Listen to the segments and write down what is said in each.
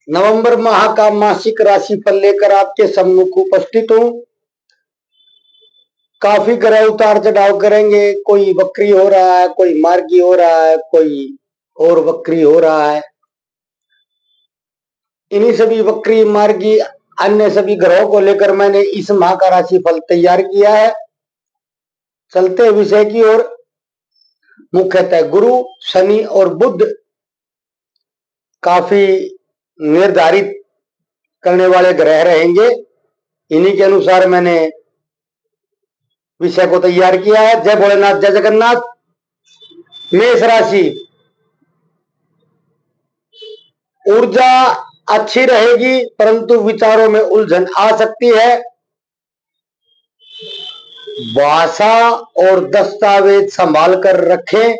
नवंबर माह का मासिक राशिफल लेकर आपके सम्मुख उपस्थित हूँ। काफी ग्रह उतार चढ़ाव करेंगे। कोई वक्री हो रहा है, कोई मार्गी हो रहा है, कोई और वक्री हो रहा है। इन्हीं सभी वक्री मार्गी अन्य सभी ग्रहों को लेकर मैंने इस माह का राशिफल तैयार किया है। चलते विषय की ओर। मुख्यतः गुरु, शनि और बुध काफी निर्धारित करने वाले ग्रह रहेंगे। इन्हीं के अनुसार मैंने विषय को तैयार किया है। जय भोलेनाथ, जय जगन्नाथ। मेष राशि, ऊर्जा अच्छी रहेगी परंतु विचारों में उलझन आ सकती है। भाषा और दस्तावेज संभाल कर रखें।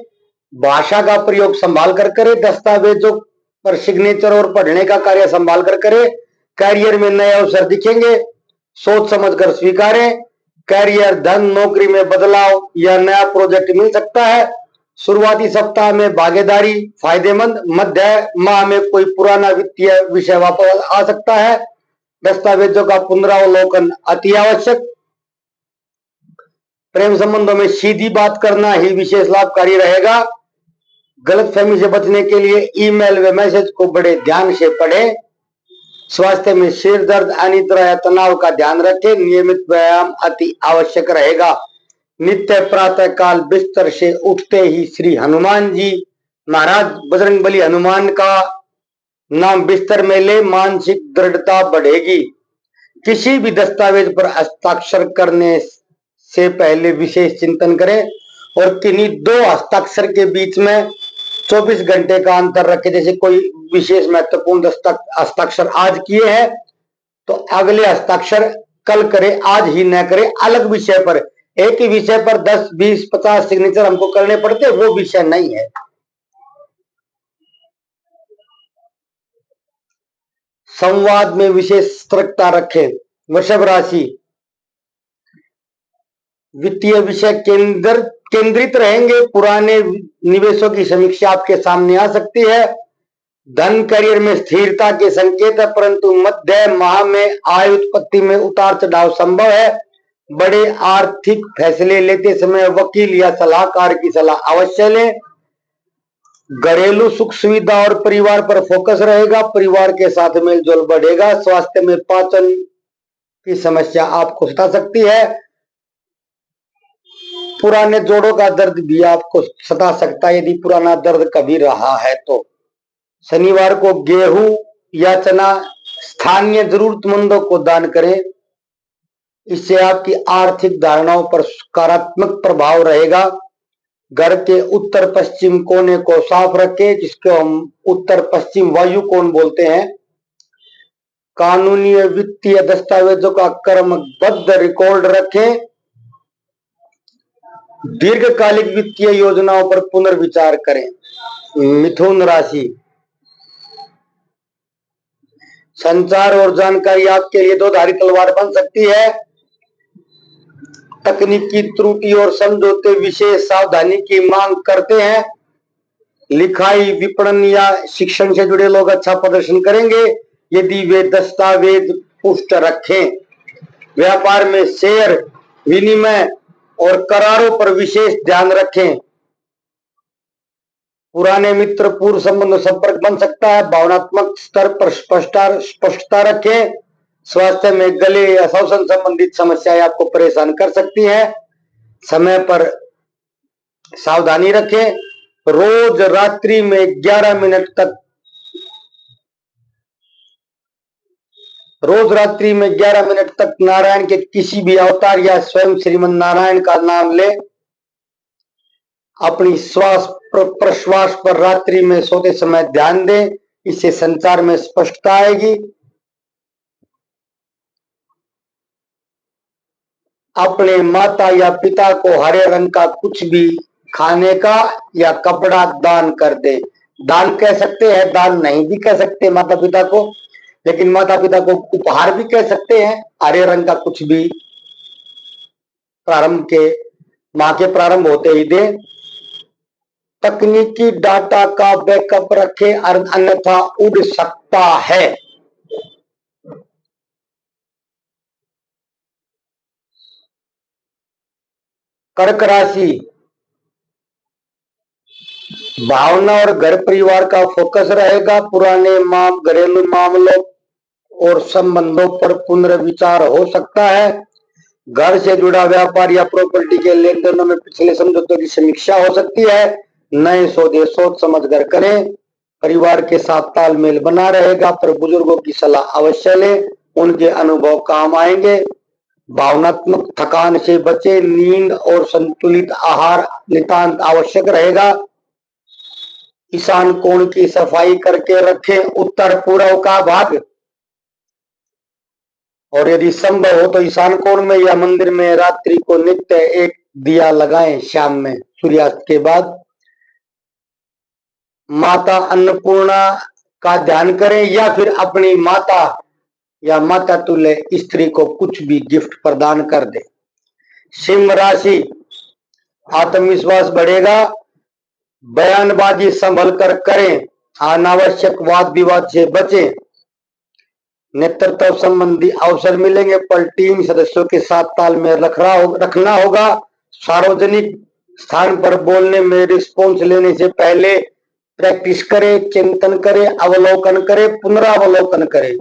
भाषा का प्रयोग संभाल कर करें। दस्तावेजों पर सिग्नेचर और पढ़ने का कार्य संभाल कर करें। कैरियर में नए अवसर दिखेंगे, सोच समझ कर स्वीकारें। कैरियर, धन, नौकरी में बदलाव या नया प्रोजेक्ट मिल सकता है। शुरुआती सप्ताह में भागीदारी फायदेमंद। मध्य माह में कोई पुराना वित्तीय विषय वापस आ सकता है। दस्तावेजों का पुनरावलोकन अति आवश्यक। प्रेम संबंधों में सीधी बात करना ही विशेष लाभकारी रहेगा। गलतफहमी से बचने के लिए ईमेल व मैसेज को बड़े ध्यान से पढ़ें। स्वास्थ्य में सिर दर्द, अनिद्रा या तनाव का ध्यान रखें। नियमित व्यायाम अति आवश्यक रहेगा। नित्य प्रातः काल बिस्तर से उठते ही श्री हनुमान जी महाराज, बजरंगबली हनुमान का नाम बिस्तर में ले, मानसिक दृढ़ता बढ़ेगी। किसी भी दस्तावेज पर हस्ताक्षर करने से पहले विशेष चिंतन करें और किन्हीं दो हस्ताक्षर के बीच में 24 घंटे का अंतर रखें। जैसे कोई विशेष महत्वपूर्ण हस्ताक्षर आज किए हैं तो अगले हस्ताक्षर कल करें, आज ही न करें। अलग विषय पर, एक ही विषय पर 10, 20, 50 सिग्नेचर हमको करने पड़ते, वो विषय नहीं है। संवाद में विशेष सतर्कता रखें। वृषभ राशि, वित्तीय विषय केंद्रित रहेंगे। पुराने निवेशों की समीक्षा आपके सामने आ सकती है। धन, करियर में स्थिरता के संकेत है परंतु मध्य माह में आय उत्पत्ति में उतार चढ़ाव संभव है। बड़े आर्थिक फैसले लेते समय वकील या सलाहकार की सलाह अवश्य लें। घरेलू सुख सुविधा और परिवार पर फोकस रहेगा। परिवार के साथ मेलजोल बढ़ेगा। स्वास्थ्य में पाचन की समस्या आपको सता सकती है। पुराने जोड़ों का दर्द भी आपको सता सकता है यदि पुराना दर्द कभी रहा है तो। शनिवार को गेहूं या चना स्थानीय जरूरतमंदों को दान करें। इससे आपकी आर्थिक धारणाओं पर सकारात्मक प्रभाव रहेगा। घर के उत्तर पश्चिम कोने को साफ रखें, जिसको हम उत्तर पश्चिम वायु कोण बोलते हैं। कानूनी वित्तीय दस्तावेजों का क्रमबद्ध रिकॉर्ड रखें। दीर्घकालिक वित्तीय योजनाओं पर पुनर्विचार करें। मिथुन राशि, संचार और जानकारी आपके लिए दो धारी तलवार बन सकती है। तकनीकी त्रुटि और समझौते विशेष सावधानी की मांग करते हैं। लिखाई, विपणन या शिक्षण से जुड़े लोग अच्छा प्रदर्शन करेंगे यदि वे दस्तावेज पुष्ट रखें। व्यापार में शेयर विनिमय और करारों पर विशेष ध्यान रखें। पुराने मित्र, पूर्व संबंध संपर्क बन सकता है। भावनात्मक स्तर पर स्पष्टता रखें। स्वास्थ्य में गले या श्वसन संबंधित समस्याएं आपको परेशान कर सकती हैं। समय पर सावधानी रखें। रोज रात्रि में 11 मिनट तक नारायण के किसी भी अवतार या स्वयं श्रीमन नारायण का नाम लें। अपनी श्वास प्रश्वास पर रात्रि में सोते समय ध्यान दें। इससे संचार में स्पष्टता आएगी। अपने माता या पिता को हरे रंग का कुछ भी खाने का या कपड़ा दान कर दे। दान कह सकते हैं, दान नहीं भी कह सकते माता पिता को, लेकिन माता पिता को उपहार भी कह सकते हैं। हरे रंग का कुछ भी माह के प्रारंभ होते ही दे। तकनीकी डाटा का बैकअप रखें, अन्यथा उड़ सकता सकता है। कर्क राशि, भावना और घर परिवार का फोकस रहेगा। पुराने घरेलू मामलों और संबंधों पर पुनर्विचार हो सकता है। घर से जुड़ा व्यापार या प्रॉपर्टी के लेन देनों में पिछले समझौतों की समीक्षा हो सकती है। नए सौदे सोच समझ कर करें। परिवार के साथ तालमेल बना रहेगा, पर बुजुर्गों की सलाह अवश्य लें, उनके अनुभव काम आएंगे। भावनात्मक थकान से बचे। नींद और संतुलित आहार नितांत आवश्यक रहेगा। ईशान कोण की सफाई करके रखें, उत्तर पूर्व का भाग, और यदि संभव हो तो ईशान कोण में या मंदिर में रात्रि को नित्य एक दिया लगाएं। शाम में सूर्यास्त के बाद माता अन्नपूर्णा का ध्यान करें, या फिर अपनी माता या माता तुल्य स्त्री को कुछ भी गिफ्ट प्रदान कर दे। सिंह राशि, आत्मविश्वास बढ़ेगा। बयानबाजी संभल कर करें। अनावश्यक वाद विवाद से बचें। नेतृत्व संबंधी अवसर मिलेंगे, पर टीम सदस्यों के साथ तालमेल रखना होगा। सार्वजनिक स्थान पर बोलने में रिस्पॉन्स लेने से पहले प्रैक्टिस करें, चिंतन करें, अवलोकन करें, पुनरावलोकन करें।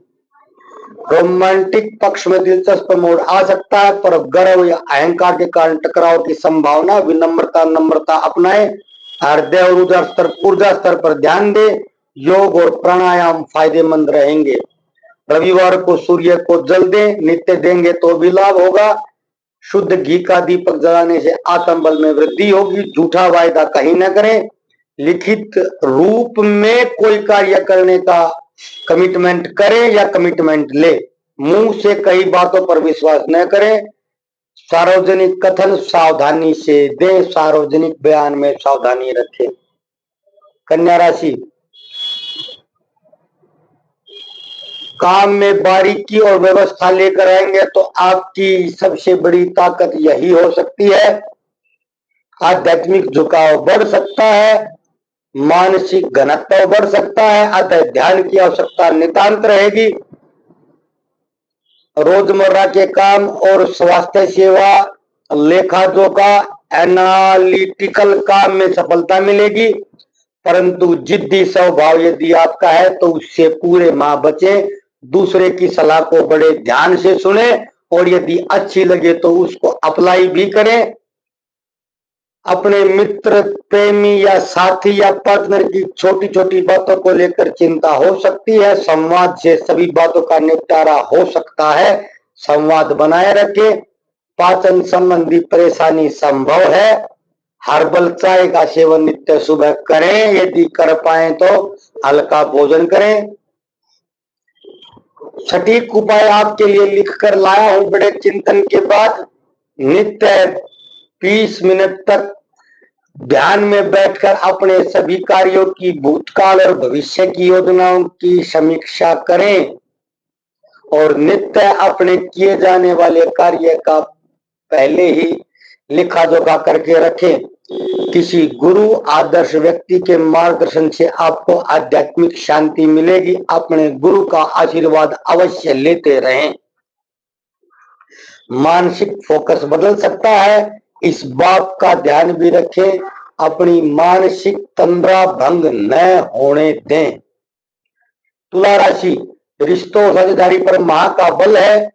रोमांटिक पक्ष में दिलचस्प मोड़ आ सकता है, पर गर्व या अहंकार के कारण टकराव की संभावना। विनम्रता नम्रता अपनाएं। हृदय और ऊर्जा स्तर पर ध्यान दें। योग और प्राणायाम फायदेमंद रहेंगे। रविवार को सूर्य को जल दें, नित्य देंगे तो भी लाभ होगा। शुद्ध घी का दीपक जलाने से आत्मबल में वृद्धि होगी। झूठा वायदा कहीं न करें। लिखित रूप में कोई कार्य करने का कमिटमेंट करें या कमिटमेंट ले। मुंह से कई बातों पर विश्वास न करें। सार्वजनिक कथन सावधानी से दें। सार्वजनिक बयान में सावधानी रखें। कन्या राशि, काम में बारीकी और व्यवस्था लेकर आएंगे तो आपकी सबसे बड़ी ताकत यही हो सकती है। आध्यात्मिक झुकाव बढ़ सकता है। मानसिक घनत्व बढ़ सकता है, अतः ध्यान की आवश्यकता नितांत रहेगी। रोजमर्रा के काम और स्वास्थ्य सेवा, लेखा जोखा, एनालिटिकल काम में सफलता मिलेगी, परंतु जिद्दी स्वभाव यदि आपका है तो उससे पूरे माह बचें। दूसरे की सलाह को बड़े ध्यान से सुने, और यदि अच्छी लगे तो उसको अप्लाई भी करें। अपने मित्र, प्रेमी या साथी या पार्टनर की छोटी छोटी बातों को लेकर चिंता हो सकती है। संवाद से सभी बातों का निपटारा हो सकता है। संवाद बनाए रखें। पाचन संबंधी परेशानी संभव है। हर्बल चाय का सेवन नित्य सुबह करें। यदि कर पाए तो हल्का भोजन करें। सटीक उपाय आपके लिए लिखकर लाया हूं बड़े चिंतन के बाद। नित्य 20 मिनट तक ध्यान में बैठकर अपने सभी कार्यों की भूतकाल और भविष्य की योजनाओं की समीक्षा करें, और नित्य अपने किए जाने वाले कार्य का पहले ही लिखा जोखा करके रखें। किसी गुरु आदर्श व्यक्ति के मार्गदर्शन से आपको आध्यात्मिक शांति मिलेगी। अपने गुरु का आशीर्वाद अवश्य लेते रहें। मानसिक फोकस बदल सकता है, इस बात का ध्यान भी रखें। अपनी मानसिक तंद्रा भंग न होने दें। तुला राशि, रिश्तों साझेदारी पर माह का बल है।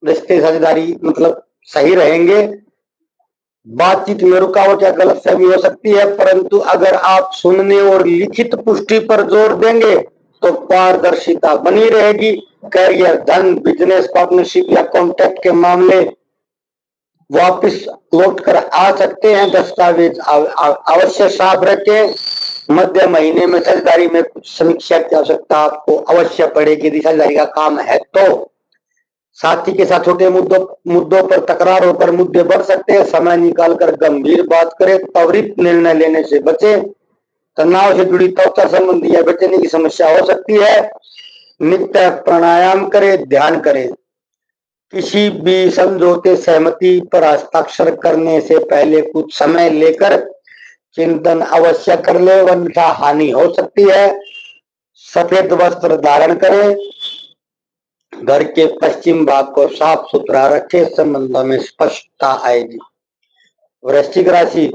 रिश्ते साझेदारी मतलब सही रहेंगे। बातचीत में रुकावट या गलतफहमी हो सकती है, परंतु अगर आप सुनने और लिखित पुष्टि पर जोर देंगे तो पारदर्शिता बनी रहेगी। करियर, धन, बिजनेस पार्टनरशिप या कॉन्ट्रैक्ट के मामले वापस लौट कर आ सकते हैं। दस्तावेज अवश्य साफ रखें। मध्य महीने में साझेदारी में कुछ समीक्षा की आवश्यकता आपको अवश्य पड़ेगी। यदि साझेदारी का काम है तो साथी के साथ छोटे मुद्दों पर तकरार होकर मुद्दे बढ़ सकते हैं। समय निकालकर गंभीर बात करें। त्वरित निर्णय लेने से बचें। तनाव से जुड़ी त्वचा संबंधी या बेचैनी की समस्या हो सकती है। नित्य प्राणायाम करें, ध्यान करें। किसी भी समझौते सहमति पर हस्ताक्षर करने से पहले कुछ समय लेकर चिंतन अवश्य कर ले, वरना हानि हो सकती है। सफेद वस्त्र धारण करें, घर के पश्चिम भाग को साफ सुथरा रखें, संबंधों में स्पष्टता आएगी। वृश्चिक राशि,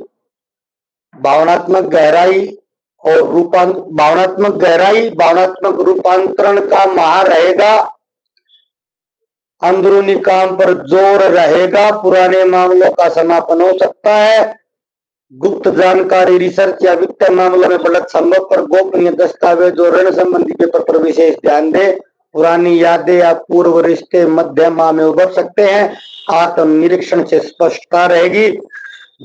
भावनात्मक गहराई भावनात्मक रूपांतरण का माह रहेगा। अंदरूनी काम पर जोर रहेगा। पुराने मामलों का समापन हो सकता है। गुप्त जानकारी, रिसर्च या वित्तीय मामलों में बढ़त संभव, पर गोपनीय दस्तावेज और ऋण संबंधी पेपर पर विशेष ध्यान दें। पुरानी यादें या पूर्व रिश्ते मध्य माह में उभर सकते हैं। आत्म निरीक्षण से स्पष्टता रहेगी।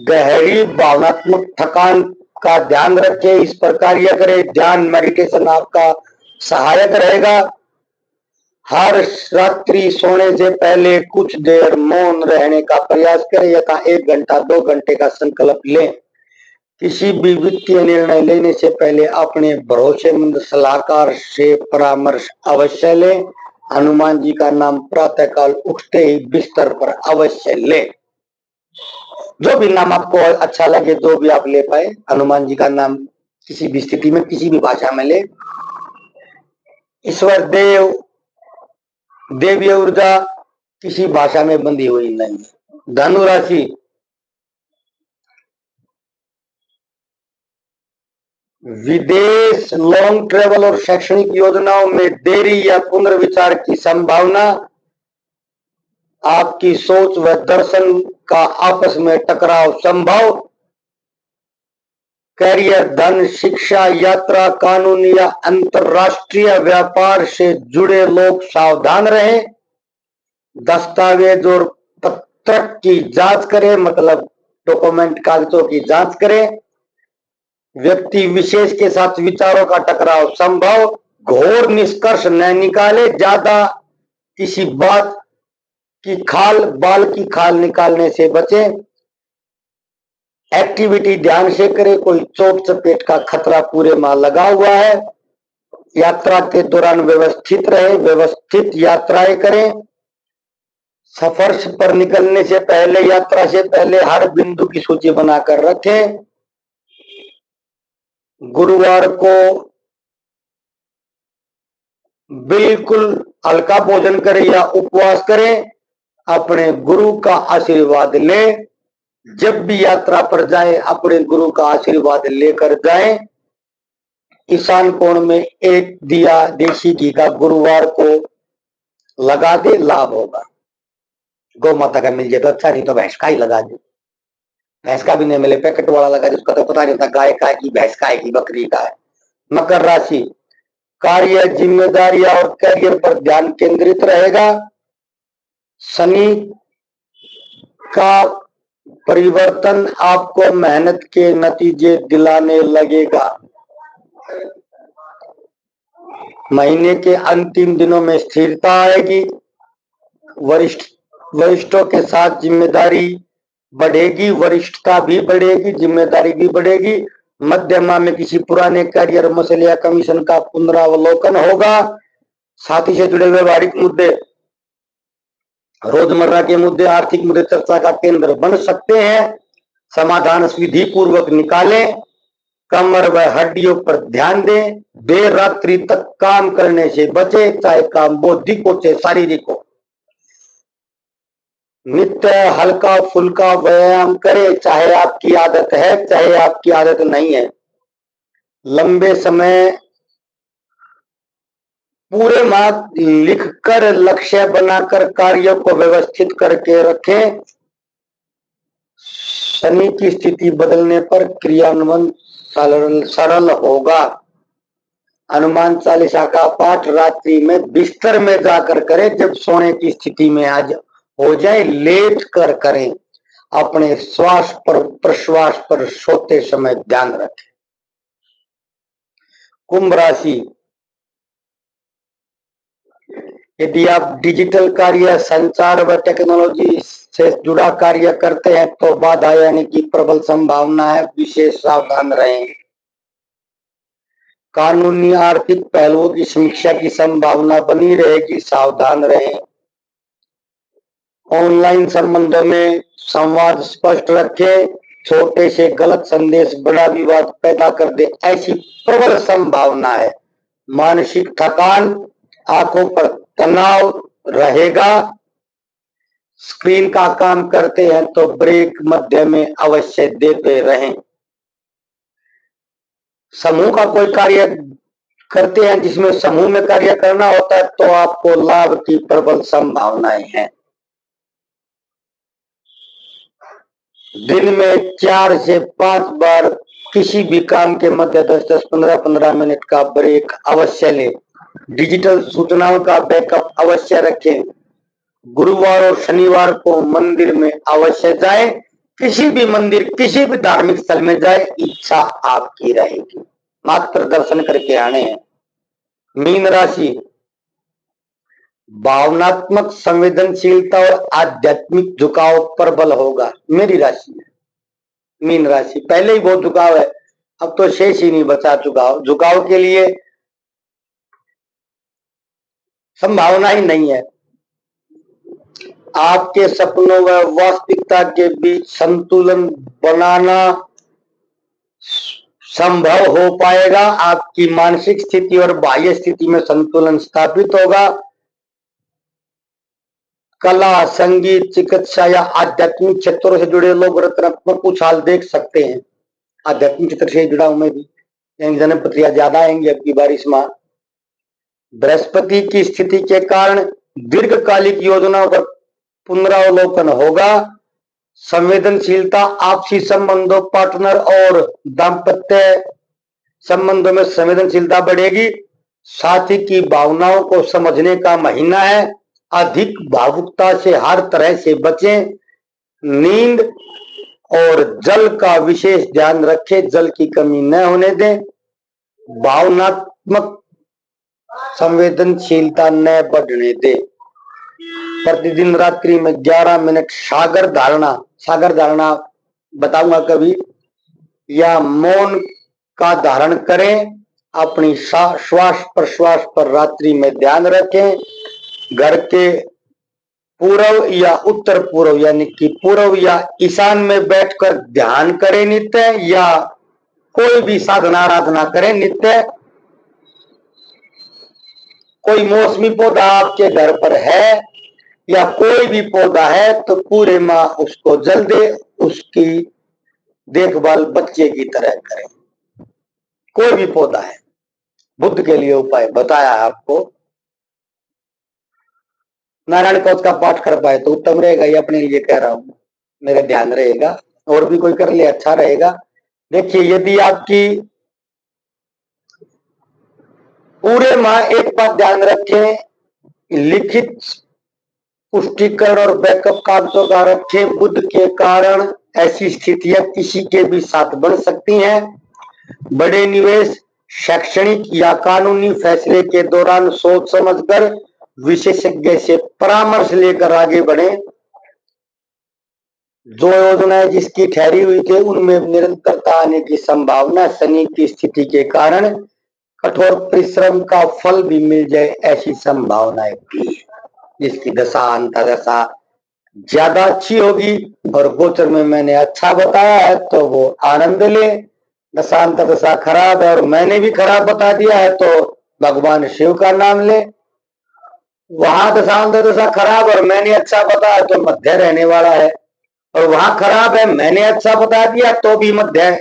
गहरी भावनात्मक थकान का ध्यान रखें, इस पर कार्य करें। ध्यान मेडिटेशन आपका सहायक रहेगा। हर रात्रि सोने से पहले कुछ देर मौन रहने का प्रयास करें, या 1 घंटा 2 घंटे का संकल्प लें। किसी भी वित्तीय निर्णय लेने से पहले अपने भरोसेमंद सलाहकार से परामर्श अवश्य लें। हनुमान जी का नाम प्रातःकाल उठते ही बिस्तर पर अवश्य लें। जो भी नाम आपको अच्छा लगे, जो भी आप ले पाए, हनुमान जी का नाम किसी भी स्थिति में किसी भी भाषा में ले। ईश्वर देव देवीय ऊर्जा किसी भाषा में बंधी हुई नहीं। धनु राशि, विदेश, लॉन्ग ट्रेवल और शैक्षणिक योजनाओं में देरी या पुनर्विचार की संभावना। आपकी सोच व दर्शन का आपस में टकराव संभव। करियर, धन, शिक्षा, यात्रा, कानून या अंतरराष्ट्रीय व्यापार से जुड़े लोग सावधान रहें। दस्तावेज और पत्रक की जांच करें, मतलब डॉक्यूमेंट, कागजों की जांच करें। व्यक्ति विशेष के साथ विचारों का टकराव संभव। घोर निष्कर्ष न निकाले। ज्यादा किसी बाल की खाल निकालने से बचें। एक्टिविटी ध्यान से करें, कोई चोट चपेट का खतरा पूरे माह लगा हुआ है। यात्रा के दौरान व्यवस्थित रहे, व्यवस्थित यात्राएं करें। सफर पर निकलने से पहले, यात्रा से पहले हर बिंदु की सूची बनाकर रखें। गुरुवार को बिल्कुल हल्का भोजन करें या उपवास करें। अपने गुरु का आशीर्वाद लें। जब भी यात्रा पर जाएं, अपने गुरु का आशीर्वाद लेकर जाएं। ईशान कोण में एक दिया देसी घी का गुरुवार को लगा दे, लाभ होगा। गौ माता का मिल जाए तो अच्छा, नहीं तो भैंस का ही लगा दे। भैंस का भी नहीं मिले, पैकेट वाला लगा दे, उसका तो पता नहीं होता गाय का है कि भैंस का है कि बकरी का है। मकर राशि, कार्य, जिम्मेदारी और करियर पर ध्यान केंद्रित रहेगा। शनि का परिवर्तन आपको मेहनत के नतीजे दिलाने लगेगा। महीने के अंतिम दिनों में स्थिरता आएगी। वरिष्ठों के साथ जिम्मेदारी बढ़ेगी, वरिष्ठता भी बढ़ेगी, जिम्मेदारी भी बढ़ेगी। मध्य माह में किसी पुराने करियर मसले या कमीशन का पुनरावलोकन होगा। साथी से जुड़े व्यवहारिक मुद्दे, रोजमर्रा के मुद्दे, आर्थिक मुद्दे चर्चा का केंद्र बन सकते हैं। समाधान विधि पूर्वक निकालें। कमर व हड्डियों पर ध्यान दें। देर रात्रि तक काम करने से बचे, चाहे काम बौद्धिक हो चाहे शारीरिक हो। नित्य हल्का फुल्का व्यायाम करें, चाहे आपकी आदत है चाहे आपकी आदत नहीं है। लंबे समय पूरे माह लिखकर, लक्ष्य बनाकर कार्यों को व्यवस्थित करके रखें। शनि की स्थिति बदलने पर क्रियान्वयन सरल होगा। हनुमान चालीसा का पाठ रात्रि में बिस्तर में जाकर करें। जब सोने की स्थिति में आज हो जाए, लेट कर करें। अपने श्वास पर, प्रश्वास पर सोते समय ध्यान रखें। कुंभ राशि, यदि आप डिजिटल कार्य, संचार व टेक्नोलॉजी से जुड़ा कार्य करते हैं तो बाधा आने की प्रबल संभावना है, विशेष सावधान रहें। कानूनी आर्थिक पहलुओं की समीक्षा की संभावना बनी रहेगी, सावधान रहें। ऑनलाइन संबंधों में संवाद स्पष्ट रखें। छोटे से गलत संदेश बड़ा विवाद पैदा कर दे, ऐसी प्रबल संभावना है। मानसिक थकान, आंखों पर तनाव रहेगा। स्क्रीन का काम करते हैं तो ब्रेक मध्य में अवश्य देते रहें। समूह का कोई कार्य करते हैं जिसमें समूह में कार्य करना होता है तो आपको लाभ की प्रबल संभावनाएं हैं। दिन में 4 से 5 बार किसी भी काम के मध्य 10-10, 15-15 मिनट का ब्रेक अवश्य लें। डिजिटल सूचनाओं का बैकअप अवश्य रखें। गुरुवार और शनिवार को मंदिर में अवश्य जाएं। किसी भी मंदिर, किसी भी धार्मिक स्थल में जाए, इच्छा आपकी रहेगी। मात्र दर्शन करके आने हैं। मीन राशि, भावनात्मक संवेदनशीलता और आध्यात्मिक झुकाव प्रबल होगा। मेरी राशि है मीन राशि। पहले ही बहुत झुकाव है, अब तो शेष ही नहीं बचा। झुकाव के लिए संभावना ही नहीं है। आपके सपनों व वास्तविकता के बीच संतुलन बनाना संभव हो पाएगा। आपकी मानसिक स्थिति और बाह्य स्थिति में संतुलन स्थापित होगा। कला, संगीत, चिकित्सा या आध्यात्मिक क्षेत्रों से जुड़े लोग रचनात्मक उछाल देख सकते हैं। आध्यात्मिक क्षेत्र से जुड़ा हूं मैं भी। जनपत्रियां ज्यादा आएंगी अब की बारिश में। बृहस्पति की स्थिति के कारण दीर्घकालिक योजनाओं पर पुनरावलोकन होगा। संवेदनशीलता, आपसी संबंधों, पार्टनर और दाम्पत्य संबंधों में संवेदनशीलता बढ़ेगी। साथी की भावनाओं को समझने का महीना है। अधिक भावुकता से हर तरह से बचें। नींद और जल का विशेष ध्यान रखें, जल की कमी न होने दें। भावनात्मक संवेदनशीलता न बढ़ने दें। प्रतिदिन रात्रि में 11 मिनट सागर धारणा बताऊंगा कभी, या मौन का धारण करें। अपनी श्वास प्रश्वास पर रात्रि में ध्यान रखें। घर के पूर्व या उत्तर पूर्व यानी कि पूर्व या ईशान में बैठकर ध्यान करें नित्य, या कोई भी साधना आराधना करें नित्य। कोई मौसमी पौधा आपके घर पर है या कोई भी पौधा है तो पूरे माह उसको जल दे, उसकी देखभाल बच्चे की तरह करें। कोई भी पौधा है। बुद्ध के लिए उपाय बताया है आपको। नारायण कोश का पाठ कर पाए तो उत्तम रहेगा, ये अपने लिए कह रहा हूं, मेरा ध्यान रहेगा। और भी कोई कर ले अच्छा रहेगा। देखिए, यदि आपकी पूरे माह एक बात ध्यान रखें, लिखित पुष्टिकरण और बैकअप कागजों का रखें। बुद्ध के कारण ऐसी स्थितियां किसी के भी साथ बन सकती हैं। बड़े निवेश, शैक्षणिक या कानूनी फैसले के दौरान सोच समझकर विशेषज्ञ से परामर्श लेकर आगे बढ़ें। जो योजनाएं जिसकी ठहरी हुई थी उनमें निरंतरता आने की संभावना। शनि की स्थिति के कारण कठोर परिश्रम का फल भी मिल जाए, ऐसी संभावनाएं भी है। जिसकी दशा अंतर्दशा ज्यादा अच्छी होगी और गोचर में मैंने अच्छा बताया है तो वो आनंद ले। दशा अंतर्दशा खराब है और मैंने भी खराब बता दिया है तो भगवान शिव का नाम ले। वहां दशा अंतर्दशा खराब और मैंने अच्छा बताया तो मध्य रहने वाला है, और वहां खराब है मैंने अच्छा बता दिया तो भी मध्य है।